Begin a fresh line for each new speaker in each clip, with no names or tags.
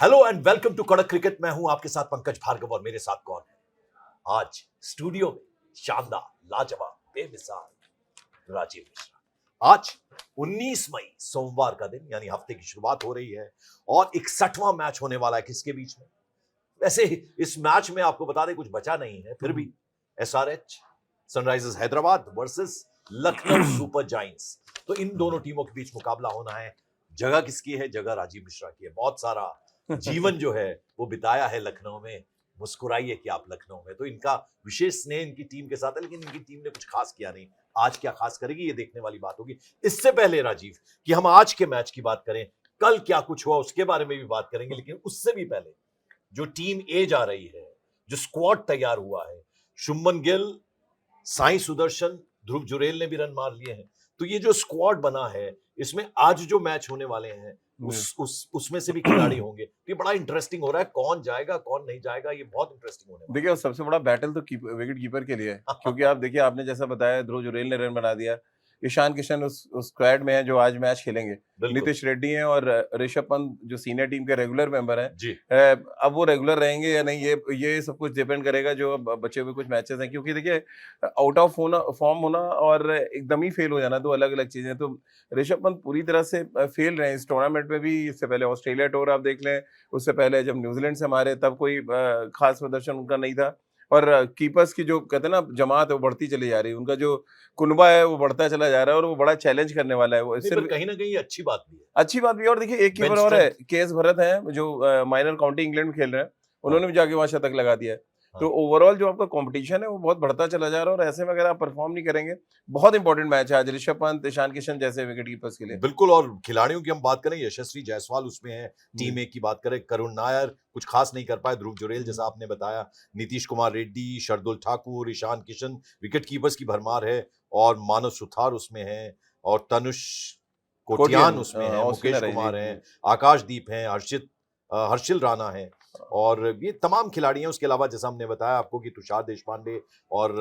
Hello and welcome to कड़क cricket. मैं हूं आपके साथ पंकज भार्गव और मेरे साथ कौन है आज स्टूडियो में? शानदार, लाजवाब, बेमिसाल राजीव मिश्रा। आज 19 मई सोमवार का दिन, यानी हफ्ते की शुरुआत हो रही है और 61वां मैच होने वाला है। किसके बीच में? वैसे इस मैच में आपको बता दें कुछ बचा नहीं है, फिर भी SRH Sunrisers Hyderabad versus Lucknow super giants. तो इन दोनों टीमों के बीच मुकाबला होना है। जगह किसकी है? जगह राजीव मिश्रा की है। बहुत सारा जीवन जो है वो बिताया है लखनऊ में। मुस्कुराइए कि आप लखनऊ में। तो इनका विशेष स्नेह इनकी टीम के साथ है, लेकिन इनकी टीम ने कुछ खास किया नहीं। आज क्या खास करेगी ये देखने वाली बात होगी। इससे पहले राजीव कि हम आज के मैच की बात करें, कल क्या कुछ हुआ उसके बारे में भी बात करेंगे, लेकिन उससे भी पहले जो टीम ए जा रही है, जो स्क्वाड तैयार हुआ है, शुभमन गिल, साई सुदर्शन, ध्रुव जुरेल ने भी रन मार लिए हैं। तो ये जो स्क्वाड बना है, इसमें आज जो मैच होने वाले हैं उसमें से भी खिलाड़ी होंगे। तो ये बड़ा इंटरेस्टिंग हो रहा है। कौन जाएगा कौन नहीं जाएगा, ये बहुत इंटरेस्टिंग होने वाला है।
देखिए सबसे बड़ा बैटल तो विकेट कीपर के लिए है, क्योंकि आप देखिए आपने जैसा बताया ध्रुव जुरेल ने रन बना दिया, ईशान किशन उस स्क्वाड में है जो आज मैच खेलेंगे, नीतीश रेड्डी हैं और ऋषभ पंत जो सीनियर टीम के रेगुलर मेंबर हैं। अब वो रेगुलर रहेंगे या नहीं ये सब कुछ डिपेंड करेगा जो अब बचे हुए कुछ मैचेस हैं, क्योंकि देखिए आउट ऑफ फॉर्म होना और एकदम ही फेल हो जाना दो अलग अलग चीजें। तो ऋषभ पंत पूरी तरह से फेल रहे हैं इस टूर्नामेंट में भी। इससे पहले ऑस्ट्रेलिया टूर आप देख लें, उससे पहले जब न्यूजीलैंड से मारे तब कोई खास प्रदर्शन उनका नहीं था। और कीपर्स की जो कहते हैं ना जमात है वो बढ़ती चली जा रही है, उनका जो कुनबा है वो बढ़ता चला जा रहा है और वो बड़ा चैलेंज करने वाला है। वो सिर्फ
कहीं ना कहीं अच्छी बात भी है।
अच्छी बात भी है। और देखिए एक कीपर और है, केएस भरत है जो माइनर काउंटी इंग्लैंड में खेल रहे हैं, उन्होंने भी जाके वहां शतक लगा दिया है। तो ओवरऑल जो आपका कंपटीशन है वो बहुत बढ़ता चला जा रहा है और ऐसे में अगर आप परफॉर्म नहीं करेंगे, बहुत इंपॉर्टेंट मैच है आज ऋषभ पंत, ईशान किशन जैसे विकेट कीपर्स के लिए।
बिल्कुल। और खिलाड़ियों की हम बात करें, यशस्वी जायसवाल उसमें है। टीम ए की बात करें, करुण नायर कुछ खास नहीं कर पाए, ध्रुव जुरेल जैसा आपने बताया, नीतीश कुमार रेड्डी, शार्दुल ठाकुर, ईशान किशन, विकेट कीपर्स की भरमार है। और मानव सुथार उसमें है, और तनुष कोटियान उसमें है, मुकेश कुमार है, आकाशदीप है, हर्षिल राणा है, और ये तमाम खिलाड़ी हैं। उसके अलावा जैसा हमने बताया आपको कि तुषार देशपांडे और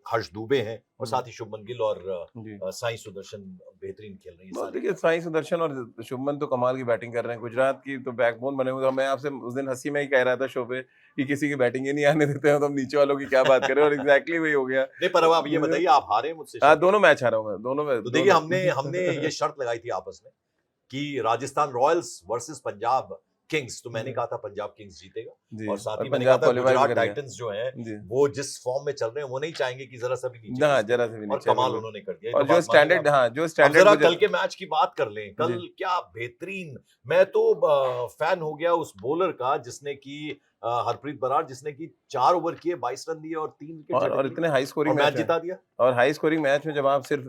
हर्ष दुबे हैं, और साथ ही शुभमन गिल और साई सुदर्शन बेहतरीन खेल रहे हैं।
देखिए साई सुदर्शन और शुभमन तो कमाल की बैटिंग कर रहे हैं, गुजरात की तो बैकबोन बने हुए। मैं आपसे उस दिन हंसी में ही कह रहा था शो पे कि किसी की बैटिंग ही नहीं आने देते हैं तो हम नीचे वालों की क्या बात करें, और एग्जैक्टली वही हो गया।
नहीं, पर अब आप ये बताइए, आप हारे मुझसे।
हाँ, दोनों मैच हारा हूं मैं, दोनों में।
तो देखिए हमने ये शर्त लगाई थी आपस में कि Rajasthan Royals versus Punjab Kings, तो मैंने कहा था पंजाब किंग्स जीतेगा, और साथ ही मैंने कहा था गुजरात टाइटंस जो हैं वो जिस फॉर्म में चल रहे हैं वो नहीं चाहेंगे कि जरा सा भी नीचे,
जरा से भी
और कमाल उन्होंने कर दिया।
और जो स्टैंडर्ड, हाँ जो स्टैंडर्ड।
जरा कल के मैच की बात कर लें, कल क्या बेहतरीन। मैं तो फैन हो गया उस बॉलर का जिसने की हरप्रीत बराड़, जिसने की 4 ओवर किए, 22 रन दिए और 3 विकेट,
और इतने हाई स्कोरिंग
मैच जिता दिया।
और हाई स्कोरिंग मैच में जब आप सिर्फ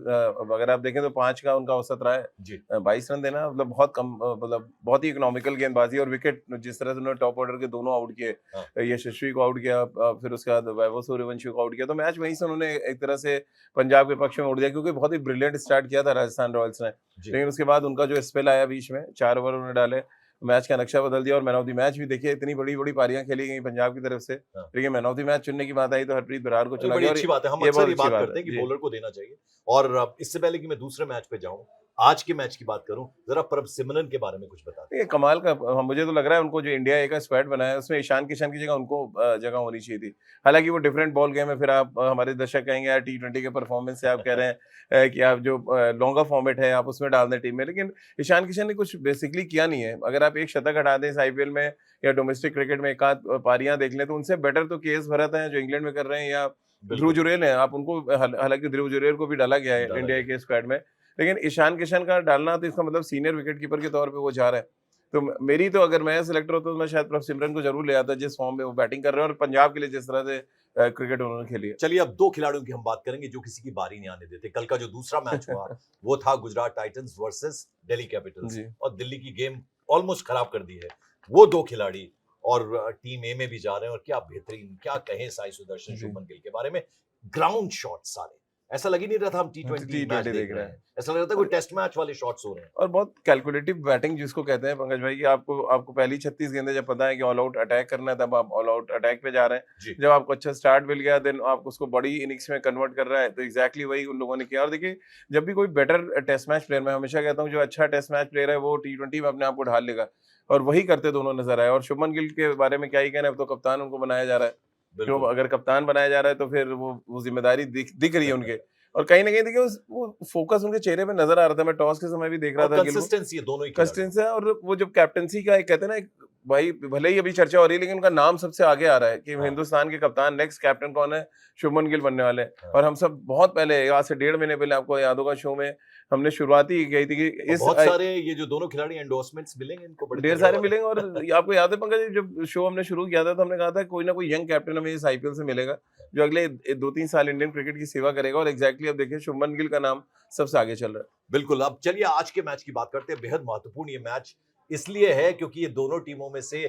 अगर आप देखें तो 5 का उनका औसत रहा है, 22 रन देना मतलब बहुत कम, मतलब बहुत ही इकोनॉमिकल गेंदबाजी। और विकेट जिस तरह से उन्होंने टॉप ऑर्डर के दोनों आउट किए, यशस्वी को आउट किया, फिर उसके बाद वैभव सूर्यवंशी को आउट किया, तो मैच वहीं से उन्होंने एक तरह से पंजाब के पक्ष में उड़ दिया, क्योंकि बहुत ही ब्रिलियंट स्टार्ट किया था राजस्थान रॉयल्स ने। लेकिन उसके बाद उनका जो स्पेल आया बीच में, 4 ओवर उन्होंने डाले, मैच का नक्शा बदल दिया। और मैन ऑफ द मैच भी देखिए, इतनी बड़ी बड़ी पारियां खेली गई पंजाब की तरफ से, लेकिन मैन ऑफ द मैच चुनने की बात आई तो हरप्रीत बराड़ को चुना गया।
अच्छी बात है, हम अक्सर ये बात करते हैं कि बॉलर को देना चाहिए। और इससे पहले कि मैं दूसरे मैच पे जाऊं, आज के मैच की बात करूं, जरा प्रभ सिमरन के बारे में कुछ बता दें।
कमाल का, मुझे तो लग रहा है उनको जो इंडिया ए का स्क्वाड बनाया है उसमें ईशान किशन की जगह उनको जगह होनी चाहिए थी। हालांकि वो डिफरेंट बॉल गेम है, फिर आप हमारे दर्शक कहेंगे यार T20 के परफॉर्मेंस से आप कह रहे हैं कि आप जो लॉन्गर फॉर्मेट है आप उसमें डाल दें टीम में, लेकिन ईशान किशन ने कुछ बेसिकली किया नहीं है। अगर आप एक शतक हटा दें इस IPL में या डोमेस्टिक क्रिकेट में एक आध पारियां देख लें, तो उनसे बेटर तो केएस भरत हैं जो इंग्लैंड में कर रहे हैं, या ध्रुव जुरेल है। आप उनको, हालांकि ध्रुव जुरेल को भी डाला गया है इंडिया के स्क्वाड में, लेकिन ईशान किशन का डालना तो इसका मतलब सीनियर विकेट कीपर के तौर पे वो जा रहे हैं। तो मेरी तो अगर मैं सिलेक्टर होता तो मैं शायद प्रभ सिमरन को जरूर ले आता, जिस फॉर्म में वो बैटिंग कर रहे हैं और पंजाब के लिए जिस तरह से क्रिकेट उन्होंने खेली है।
चलिए अब 2 खिलाड़ियों की हम बात करेंगे जो किसी की बारी नहीं आने देते। कल का जो दूसरा मैच हुआ वो था Gujarat Titans versus Delhi Capitals, और दिल्ली की गेम ऑलमोस्ट खराब कर दी है वो 2 खिलाड़ी, और टीम ए में भी जा रहे हैं। और क्या बेहतरीन, क्या कहें साई सुदर्शन, शुभमन गिल के बारे में। ग्राउंड शॉट सारे, ऐसा लग ही नहीं रहा था हम T20 मैच देख रहे हैं, ऐसा लग रहा था कोई टेस्ट मैच वाले शॉट्स हो रहे हैं।
और बहुत कैलकुलेटिव बैटिंग जिसको कहते हैं पंकज भाई, कि आपको पहली 36 गेंदें जब पता है कि ऑल आउट अटैक करना है, तब आप ऑल आउट अटैक पे जा रहे हैं। जब आपको अच्छा स्टार्ट मिल गया, देन आप उसको बड़ी इनिंग्स में कन्वर्ट कर रहा है, तो एग्जैक्टली वही उन लोगों ने किया। और देखिए जब भी कोई बेटर टेस्ट मैच प्लेयर, मैं हमेशा कहता हूँ जो अच्छा टेस्ट मैच प्लेयर है वो T20 में अपने आप को ढाल लेगा। और वही करते दोनों नजर आए। और शुभमन गिल के बारे में क्या ही कहना है, अब तो कप्तान उनको बनाया जा रहा है। तो
बिल्कुल
अगर कप्तान बनाया जा रहा है तो फिर वो जिम्मेदारी दिख रही है उनके। और कहीं ना कहीं देखिए वो फोकस उनके चेहरे पे नजर आ रहा था, मैं टॉस के समय भी देख रहा
और
था गिल को।
कंसिस्टेंसी है दोनों ही खिलाड़ियों
कंसिस्टेंसी है, और वो जब कैप्टनसी का एक कहते हैं ना, एक भाई भले ही अभी चर्चा हो रही है लेकिन उनका नाम सबसे आगे आ रहा है कि
हाँ।
हिंदुस्तान के कप्तान नेक्स्ट कैप्टन कौन है, शुभमन गिल बनने वाले हैं।
हाँ।
और हम सब बहुत पहले, आज से 1.5 महीने पहले, आपको याद होगा शो में हमने शुरुआत ही की थी कि
और
इस
बहुत सारे ये जो दोनों खिलाड़ी एंडोर्समेंट मिलेंगे इनको, बड़े
ढेर
तगड़े
सारे
वाले।
मिलेंगे। और ये आपको याद है पंकज जी, जब शो हमने शुरू किया था तो हमने कहा था कोई ना कोई यंग कैप्टन हमें इस आईपीएल से मिलेगा जो अगले 2-3 साल इंडियन क्रिकेट की सेवा करेगा। और एग्जैक्टली अब देखिए शुभमन गिल का नाम सबसे आगे चल रहा है।
बिल्कुल। अब चलिए आज के मैच की बात करते हैं। बेहद महत्वपूर्ण ये मैच इसलिए है क्योंकि ये दोनों टीमों में से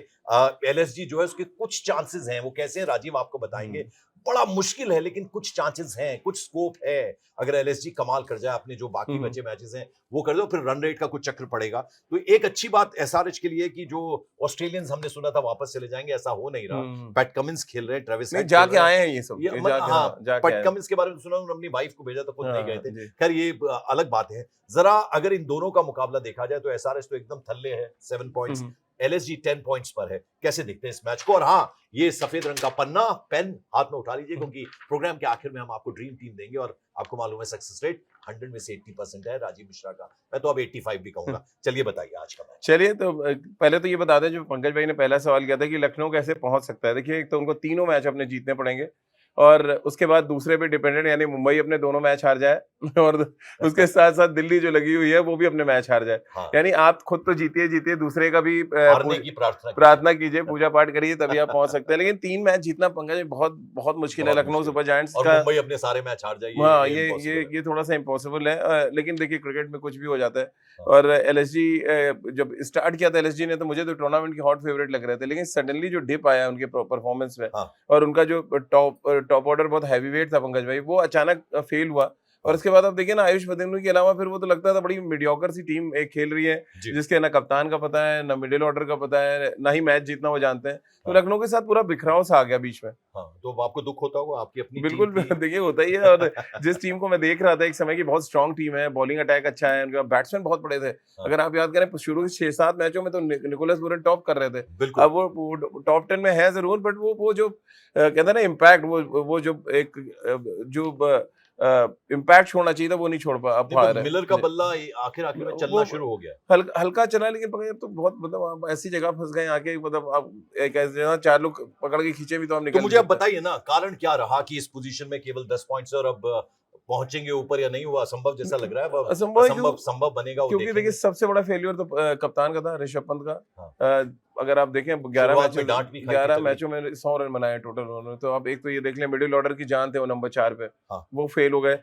एलएसजी जो है उसके कुछ चांसेस हैं। वो कैसे हैं राजीव आपको बताएंगे। बड़ा मुश्किल है लेकिन कुछ चांसेस हैं, कुछ स्कोप है। अगर एलएसजी कमाल कर जाए, अपने जो बाकी बचे मैचेस हैं वो कर दो, फिर रन रेट का कुछ चक्र पड़ेगा। तो एक अच्छी बात एसआरएच के लिए कि जो ऑस्ट्रेलियंस हमने सुना था वापस चले जाएंगे, ऐसा हो नहीं रहा। पैट कमिंस खेल रहे हैं, ट्रेविस हेड
जाके आए हैं ये सब,
पैट कमिंस के बारे में सुना, उन्होंने अपनी वाइफ को भेजा तो खुद नहीं गए थे। खैर ये अलग बात है। जरा अगर इन दोनों का मुकाबला देखा जाए तो एसआरएच तो एकदम थल्ले है 7 पॉइंट्स, एलएसजी 10 पॉइंट्स पर है। कैसे देखते हैं इस मैच को? और हाँ, ये सफेद रंग का पन्ना पेन हाथ में उठा लीजिए क्योंकि प्रोग्राम के आखिर में हम आपको ड्रीम टीम देंगे और आपको मालूम है सक्सेस रेट 100 में से 80% है राजीव मिश्रा का। मैं तो अब 85 भी कहूंगा। चलिए बताइए आज का मैच।
चलिए तो पहले तो ये बता दें, जो पंकज भाई ने पहला सवाल किया था कि लखनऊ कैसे पहुंच सकता है। देखिए, एक तो उनको तीनों मैच अपने जीतने पड़ेंगे और उसके बाद दूसरे पे डिपेंडेंट, यानी मुंबई अपने दोनों मैच हार जाए और उसके साथ साथ दिल्ली जो लगी हुई है वो भी अपने मैच हार जाए।
हाँ।
यानी आप खुद तो जीतिए, दूसरे का भी
हारने की
प्रार्थना कीजिए, पूजा पाठ करिए, तभी आप पहुंच सकते हैं। लेकिन 3 मैच जीतना पंकज बहुत बहुत मुश्किल है लखनऊ सुपर जायंट्स का।
मुंबई अपने सारे मैच हार जाए,
हाँ, ये थोड़ा सा इम्पॉसिबल है। लेकिन देखिए, क्रिकेट में कुछ भी हो जाता है। और एलएसजी जब स्टार्ट किया था एलएसजी ने, तो मुझे तो टूर्नामेंट की हॉट फेवरेट लग रहे थे, लेकिन सडनली जो डिप आया उनके परफॉर्मेंस में और उनका जो टॉप ऑर्डर बहुत हैवी वेट था पंकज भाई, वो अचानक फेल हुआ। और उसके बाद आप देखिए ना, आयुष बदेनू के अलावा फिर वो तो लगता था बड़ी मीडियोकर सी टीम एक खेल रही है जिसके ना कप्तान का पता है, ना मिडिल ऑर्डर का पता है, ना ही मैच जीतना वो जानते हैं। तो लखनऊ के साथ पूरा बिखराव सा आ गया बीच में।
तो आपको दुख होता होगा, आपकी अपनी
बिल्कुल देखिए होता ही है। और जिस टीम को मैं देख रहा था एक समय की, बहुत स्ट्रॉन्ग टीम है, बॉलिंग अटैक अच्छा है, उनके बैट्समैन बहुत बड़े थे। अगर आप याद करें शुरू के 6-7 मैचों में तो निकोलस पूरन टॉप कर रहे थे। अब वो टॉप 10 में है जरूर, बट वो जो कहते हैं ना इम्पैक्ट, वो जो एक जो इम्पैक्ट छोड़ना चाहिए था वो नहीं छोड़ पा रहे।
मिलर का बल्ला आखिर में चलना शुरू हो गया,
हल्का चला, लेकिन तो बहुत मतलब आप ऐसी जगह फंस गए आके, मतलब आप एक ऐसे जगह 4 लोग पकड़ के खींचे भी तो हम निकल।
तो मुझे अब बताइए ना, कारण क्या रहा कि इस पोजीशन में केवल 10 पॉइंट्स और अब पहुंचेंगे ऊपर या नहीं? हुआ असंभव जैसा लग रहा है। संभव बनेगा
क्योंकि देखिए सबसे बड़ा फेलियर तो कप्तान का था, ऋषभ पंत का। अगर आप देखें 11 मैचों में 100 रन बनाए टोटल उन्होंने। तो आप एक तो ये देख लें, मिडिल ऑर्डर की जान थे वो नंबर 4 पे, वो फेल हो गए।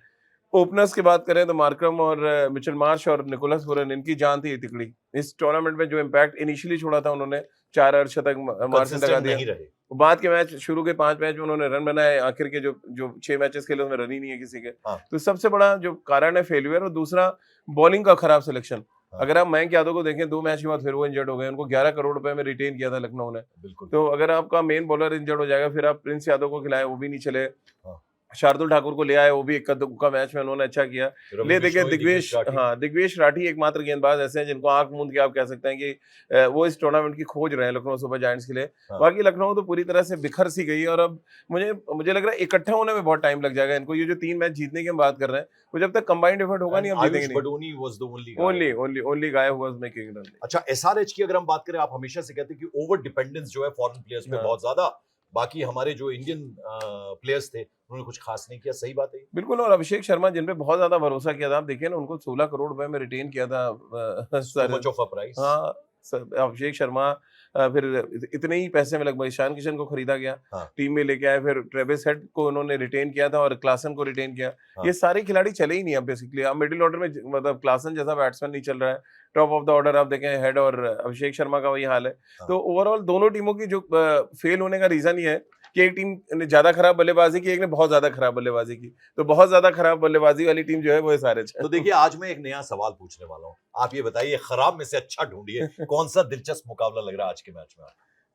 ओपनर्स की बात करें तो मार्करम और मिचेल मार्श और निकोलस पूरन, इनकी जान थी तिकड़ी। इस टूर्नामेंट में जो इम्पैक्ट इनिशियली छोड़ा था उन्होंने, 4 अर्धशतक मार्च में लगा दिया। बाद के मैच, शुरू के 5 मैच में उन्होंने रन बनाए, आखिर के जो 6 मैचेस खेले उसमें रन ही नहीं है किसी के। तो सबसे बड़ा जो कारण है फेलियर। और दूसरा बॉलिंग का खराब सिलेक्शन। अगर आप मयंक यादव को देखें, 2 मैच के बाद फिर वो इंजर्ड हो गए, उनको 11 करोड़ रुपए में रिटेन किया था लखनऊ ने। तो अगर आपका मेन बॉलर इंजर्ड हो जाएगा, फिर आप प्रिंस यादव को खिलाए, वो भी नहीं चले। शार्दुल ठाकुर को ले आए, वो भी इक्का दुक्का मैच में उन्होंने अच्छा किया। ले देखिए दिग्वेश राठी एकमात्र गेंदबाज ऐसे हैं जिनको आंख मूंद के आप कह सकते हैं कि वो इस टूर्नामेंट की खोज रहे हैं लखनऊ सुपर जायंट्स के लिए। बाकी लखनऊ तो पूरी तरह से बिखर सी गई। और अब मुझे लग रहा है इकट्ठा होने में बहुत टाइम लग जाएगा इनको। ये जो 3 मैच जीतने की हम बात कर रहे हैं, वो जब तक कंबाइंड एफर्ट होगा नहीं, हम जीतेंगे नहीं। Only guy who was making run.
अच्छा, एसआरएच की अगर हम बात करें, आप हमेशा से कहते हैं कि ओवर डिपेंडेंस जो है फॉरेन प्लेयर्स पे बहुत ज्यादा, बाकी हमारे जो इंडियन प्लेयर्स थे उन्होंने कुछ खास नहीं किया। सही बात है
बिल्कुल। और अभिषेक शर्मा जिन पे बहुत ज्यादा भरोसा किया था, आप देखिए ना, उनको 16 करोड़ रुपए में रिटेन किया था। अभिषेक शर्मा, फिर इतने ही पैसे में लगभग ईशान किशन को खरीदा गया, टीम में लेके आए, फिर ट्रेविस हेड को उन्होंने रिटेन किया था और क्लासन को रिटेन किया। ये सारे खिलाड़ी चले ही नहीं अब बेसिकली। अब मिडिल ऑर्डर में मतलब क्लासन जैसा बैट्समैन नहीं चल रहा है। टॉप ऑफ द ऑर्डर आप देखें, हेड और अभिषेक शर्मा का वही हाल है। तो ओवरऑल दोनों टीमों की जो फेल होने का रीजन ये है कि एक टीम ने ज्यादा खराब बल्लेबाजी की, एक ने बहुत ज्यादा खराब बल्लेबाजी की। तो बहुत ज्यादा खराब बल्लेबाजी वाली टीम जो है वो एसआरएच है।
तो देखिए, आज मैं एक नया सवाल पूछने वाला हूँ, आप ये बताइए, खराब में से अच्छा ढूंढिए, कौन सा दिलचस्प मुकाबला लग रहा है आज के मैच में?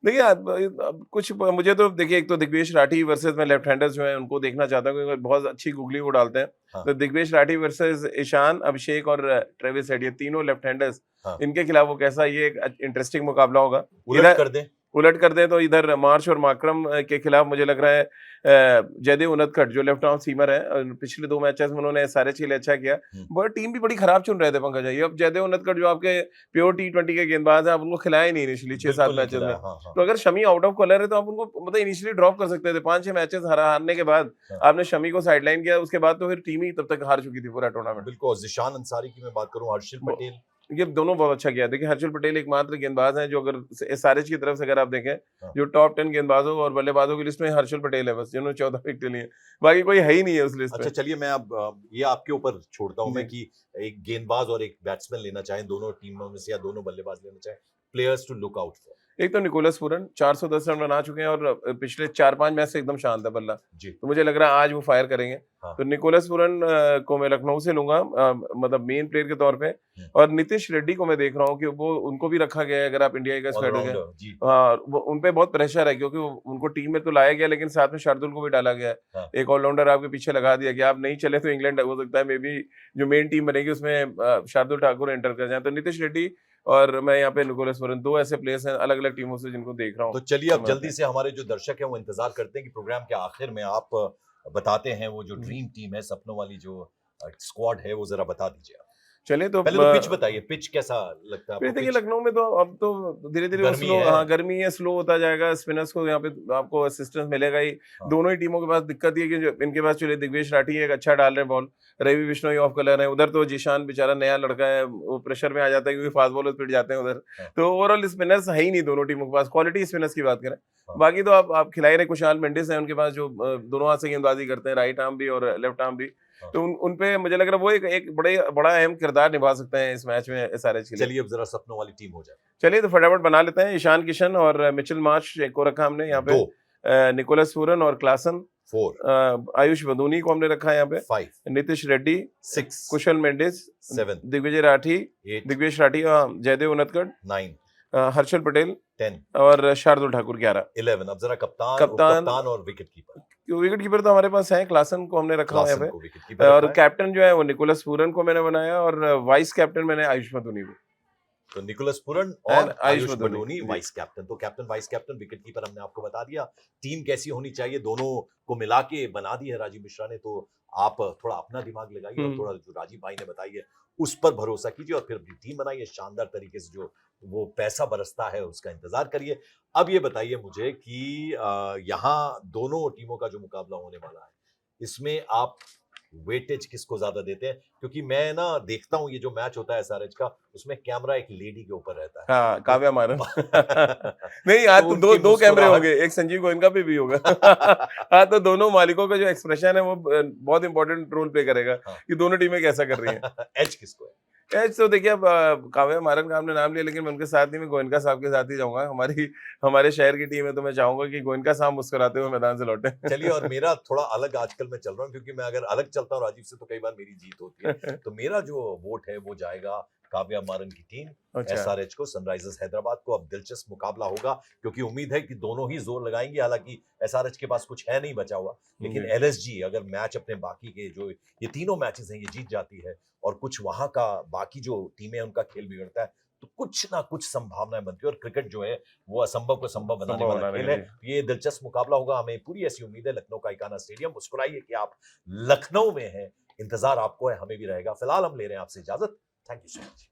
देखिए अब कुछ मुझे तो देखिए, एक तो दिग्वेश राठी वर्सेस मैं लेफ्ट हैंडर्स जो है उनको देखना चाहता हूँ, क्योंकि बहुत अच्छी गुगली वो डालते हैं।
हाँ।
तो दिग्वेश राठी वर्सेस ईशान, अभिषेक और ट्रेविस हेड, ये तीनों लेफ्ट हैंडर्स,
हाँ।
इनके खिलाफ वो कैसा, ये एक इंटरेस्टिंग मुकाबला होगा।
उलट कर दें
उलट कर दें तो इधर मार्च और माकरम के खिलाफ मुझे लग रहा है जयदेव उनदकट जो लेफ्ट आर्म सीमर है, और पिछले 2 मैचेस में उन्होंने सारे के लिए अच्छा किया, बट टीम भी बड़ी खराब चुन रहे थे पंकज जी। अब जयदेव उनदकट जो आपके प्योर T20 के गेंदबाज है, आप उनको खिलाए नहीं इनिशियली 6-7 मैचेस में। तो अगर शमी आउट ऑफ कलर है तो आप उनको मतलब इनिशियली ड्रॉप कर सकते थे। 5-6 मैचेस हारने के बाद आपने शमी को साइडलाइन किया, उसके बाद तो फिर टीम ही तब तक हार चुकी थी पूरा टूर्नामेंट।
बिल्कुल। जिशान अंसारी की मैं बात करूं, हर्षिल पटेल,
ये दोनों बहुत अच्छा किया। देखिए हर्षिल पटेल एकमात्र गेंदबाज हैं जो, अगर एसआरएच की तरफ से अगर आप देखें, जो टॉप 10 गेंदबाजों और बल्लेबाजों की लिस्ट में हर्षिल पटेल है बस, जिन्होंने 14 विकेट लिए, बाकी कोई है ही नहीं है उस लिस्ट में।
अच्छा चलिए, मैं अब ये आपके ऊपर छोड़ता हूं मैं कि एक गेंदबाज और एक बैट्समैन लेना चाहें दोनों टीमों में से, या दोनों बल्लेबाज लेना चाहें, players to look out for.
एक तो निकोलस पूरन 410 रन बना चुके हैं और पिछले 4-5 मैच से एकदम शांत है बल्ला
जी।
तो मुझे लग रहा है आज वो फायर करेंगे।
हाँ।
तो निकोलस पूरन को मैं लखनऊ से लूंगा मतलब मेन प्लेयर के तौर पे, और नीतीश रेड्डी को मैं देख रहा हूँ कि वो उनको भी रखा गया है। अगर आप इंडिया का स्क्वाड देखें, हाँ, उन पे बहुत प्रेशर है, क्योंकि उनको टीम में तो लाया गया, लेकिन साथ में शार्दुल को भी डाला गया है।
हाँ।
एक ऑलराउंडर आपके पीछे लगा दिया कि आप नहीं चले तो इंग्लैंड हो सकता है मे बी जो मेन टीम बनेगी उसमें शार्दुल ठाकुर एंटर कर जाए। तो नीतीश रेड्डी और मैं यहाँ पे निकोलस पूरन, 2 ऐसे प्लेयर्स हैं अलग अलग टीमों से जिनको देख रहा हूँ।
तो चलिए अब जल्दी से हमारे जो दर्शक हैं वो इंतजार करते हैं कि प्रोग्राम के आखिर में आप बताते हैं वो जो ड्रीम टीम है, सपनों वाली जो स्क्वाड है, वो जरा बता दीजिए आप।
चलिए तो
पहले तो पिच बताइए, पिच कैसा लगता है आपको?
देखिए लखनऊ में तो अब तो धीरे धीरे स्लो, हाँ गर्मी है, स्लो होता जाएगा। स्पिनर्स को यहाँ पे आपको असिस्टेंस मिलेगा ही। दोनों ही टीमों के पास दिक्कत ये कि इनके पास चलिए दिग्वेश राठी एक अच्छा डाल रहे हैं ball, Ravi Bishnoi off colour है, उधर तो जिशान बेचारा नया लड़का है, वो प्रेशर में आ जाता है क्योंकि फास्ट बॉलर पिट जाते हैं उधर। तो ओवरऑल स्पिनर्स है ही नहीं दोनों टीमों के पास, क्वालिटी स्पिनर्स की बात करें। बाकी तो आप खिलाई रहे कुशाल मेंडिस है उनके पास, जो दोनों हाथ से गेंदबाजी करते हैं, राइट आर्म भी और लेफ्ट आर्म भी। तो उन पे मुझे लग रहा है वो एक बड़ा अहम किरदार निभा सकते हैं इस मैच में एसआरएच के लिए।
चलिए अब जरा सपनों वाली टीम हो जाए।
चलिए तो फटाफट बना लेते हैं। ईशान किशन और मिचेल मार्श को रखा हमने यहाँ पे, निकोलस पूरन और क्लासन
4,
आयुष बदूनी को हमने रखा है यहाँ पे
5,
नीतीश रेड्डी
6,
कुशल मेंडिस
7,
दिग्विजय राठी
8,
दिग्वेश राठी, जयदेव उनदकट
9,
हर्षल पटेल
10
और शार्दुल ठाकुर 11।
11। अब जरा कप्तान और विकेट कीपर।
विकेट कीपर तो हमारे पास है, क्लासन को हमने रखा है यहाँ पे, और कैप्टन जो है वो निकोलस पूरन को मैंने बनाया, और वाइस कैप्टन मैंने आयुष बदूनी को।
तो निकोलस पूरन और आयुष बदूनी वाइस कैप्टन। तो captain vice captain wicket keeper हमने आपको बता दिया। टीम कैसी होनी चाहिए दोनों को मिला के बना दी है राजीव मिश्रा ने। तो आप थोड़ा अपना दिमाग लगाइए और थोड़ा जो राजीव भाई ने बताई है उस पर भरोसा कीजिए और फिर अपनी टीम बनाइए शानदार तरीके से। जो वो पैसा बरसता है उसका इंतजार करिए। अब ये बताइए मुझे कि यहाँ दोनों टीमों का जो मुकाबला होने वाला है, इसमें आप वेटेज किसको ज्यादा देते हैं? क्योंकि मैं ना देखता हूँ ये जो मैच होता है एसआरएच का, उसमें कैमरा एक लेडी के ऊपर रहता है।
हाँ, काव्या मारन। नहीं, आज तो दो कैमरे होंगे, एक संजीव गोयनका पे भी होगा। हाँ, तो दोनों मालिकों का जो एक्सप्रेशन है वो बहुत इंपॉर्टेंट रोल प्ले करेगा कि दोनों टीमें कैसा कर रही हैं।
एज किसको है?
एज तो देखिए अब काव्या मारन का हमने नाम लिया, लेकिन मैं उनके साथ नहीं, मैं गोयनका साहब के साथ ही जाऊंगा। हमारे शहर की टीम है तो मैं चाहूंगा कि गोयनका साहब मुस्कुराते हुए मैदान से लौटे।
चलिए, और मेरा थोड़ा अलग आजकल मैं चल रहा हूँ, क्योंकि मैं अगर अलग चलता हूँ राजीव से तो कई बार मेरी जीत होती है। तो मेरा जो वोट है वो जाएगा काव्या मारन की टीम, एसआरएच को, सनराइजर्स हैदराबाद को। अब दिलचस्प मुकाबला होगा क्योंकि उम्मीद है कि दोनों ही जोर लगाएंगे। हालांकि एसआरएच के पास कुछ है नहीं बचा हुआ, लेकिन एलएसजी अगर मैच अपने बाकी के जो ये तीनों मैचेस हैं ये जीत जाती है और कुछ वहां का बाकी जो टीमें हैं उनका खेल बिगड़ता है, तो कुछ ना कुछ संभावनाएं बनती है। और क्रिकेट जो है वो असंभव को संभव बनाने वाला खेल है। ये दिलचस्प मुकाबला होगा, हमें पूरी ऐसी उम्मीद है। लखनऊ का इकाना स्टेडियम, मुस्कुराइए कि आप लखनऊ में हैं, इंतजार आपको है, हमें भी रहेगा। फिलहाल हम ले रहे हैं आपसे इजाजत। Thank you so much.